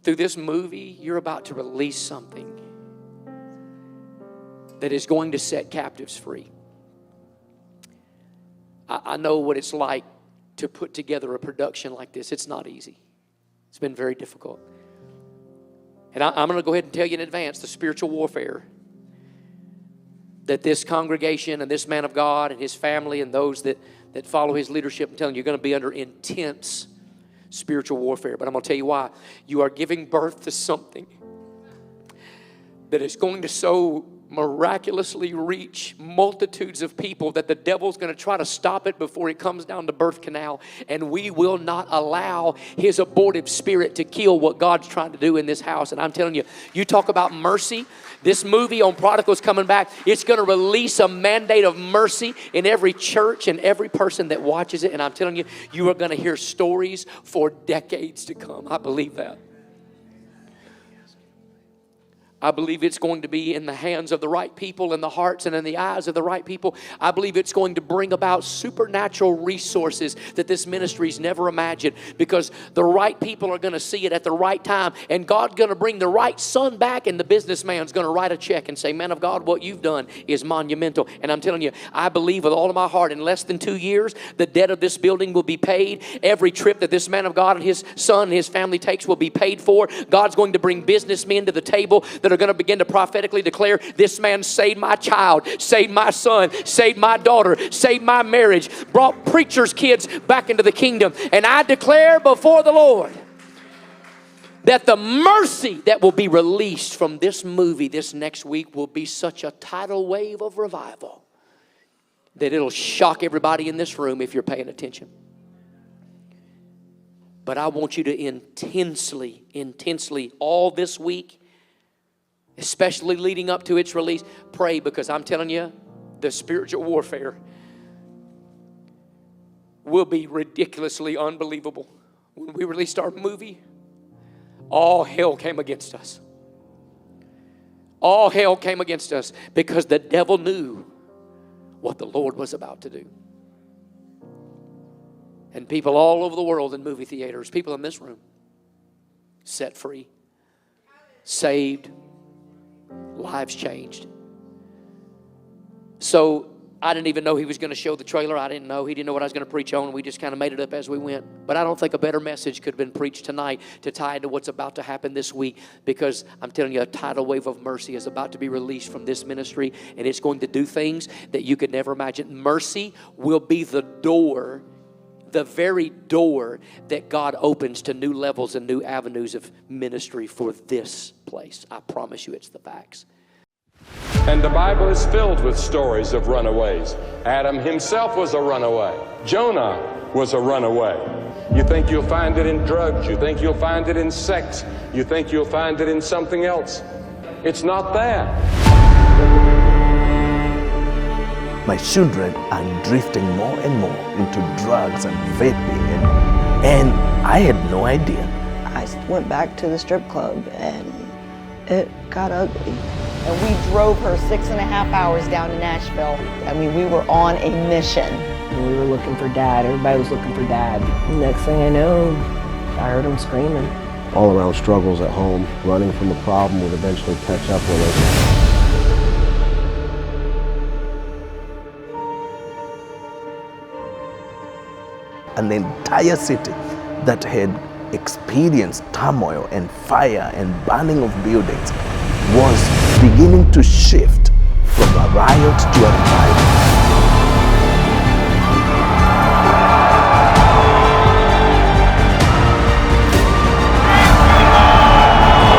through this movie, you're about to release something that is going to set captives free. I know what it's like to put together a production like this. It's not easy. It's been very difficult. And I'm going to go ahead and tell you in advance the spiritual warfare that this congregation and this man of God and his family and those that follow his leadership, I'm telling you, you're going to be under intense spiritual warfare. But I'm going to tell you why. You are giving birth to something that is going to so miraculously reach multitudes of people that the devil's going to try to stop it before it comes down the birth canal. And we will not allow his abortive spirit to kill what God's trying to do in this house. And I'm telling you, you talk about mercy. This movie on Prodigals coming back, it's going to release a mandate of mercy in every church and every person that watches it. And I'm telling you, you are going to hear stories for decades to come. I believe that. I believe it's going to be in the hands of the right people, in the hearts and in the eyes of the right people. I believe it's going to bring about supernatural resources that this ministry's never imagined, because the right people are going to see it at the right time, and God's going to bring the right son back, and the businessman's going to write a check and say, man of God, what you've done is monumental. And I'm telling you, I believe with all of my heart, in less than 2 years, the debt of this building will be paid. Every trip that this man of God and his son and his family takes will be paid for. God's going to bring businessmen to the table that are going to begin to prophetically declare, this man saved my child, saved my son, saved my daughter, saved my marriage, brought preachers' kids back into the kingdom. And I declare before the Lord that the mercy that will be released from this movie this next week will be such a tidal wave of revival that it'll shock everybody in this room if you're paying attention. But I want you to intensely all this week, especially leading up to its release, pray, because I'm telling you, the spiritual warfare will be ridiculously unbelievable. When we released our movie, all hell came against us. All hell came against us because the devil knew what the Lord was about to do. And people all over the world in movie theaters, people in this room, set free, saved, lives changed. So I didn't even know he was going to show the trailer. I didn't know. He didn't know what I was going to preach on. We just kind of made it up as we went. But I don't think a better message could have been preached tonight to tie into what's about to happen this week, because I'm telling you, a tidal wave of mercy is about to be released from this ministry, and it's going to do things that you could never imagine. Mercy will be the door, the very door that God opens to new levels and new avenues of ministry for this place. I promise you, it's the facts. And the Bible is filled with stories of runaways. Adam himself was a runaway. Jonah was a runaway. You think you'll find it in drugs. You think you'll find it in sex. You think you'll find it in something else. It's not that. My children are drifting more and more into drugs and vaping, and I had no idea. I went back to the strip club and it got ugly. And we drove her 6.5 hours down to Nashville. I mean, we were on a mission. We were looking for Dad. Everybody was looking for Dad. Next thing I know, I heard him screaming. All around struggles at home, running from the problem would eventually catch up with us. An entire city that had experienced turmoil and fire and burning of buildings was beginning to shift from a riot to a revival.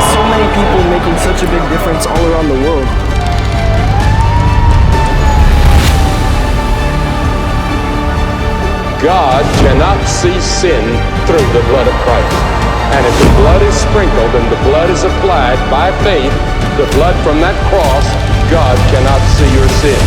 So many people making such a big difference all around the world. God cannot see sin through the blood of Christ. And if the blood is sprinkled and the blood is applied by faith, the blood from that cross, God cannot see your sin.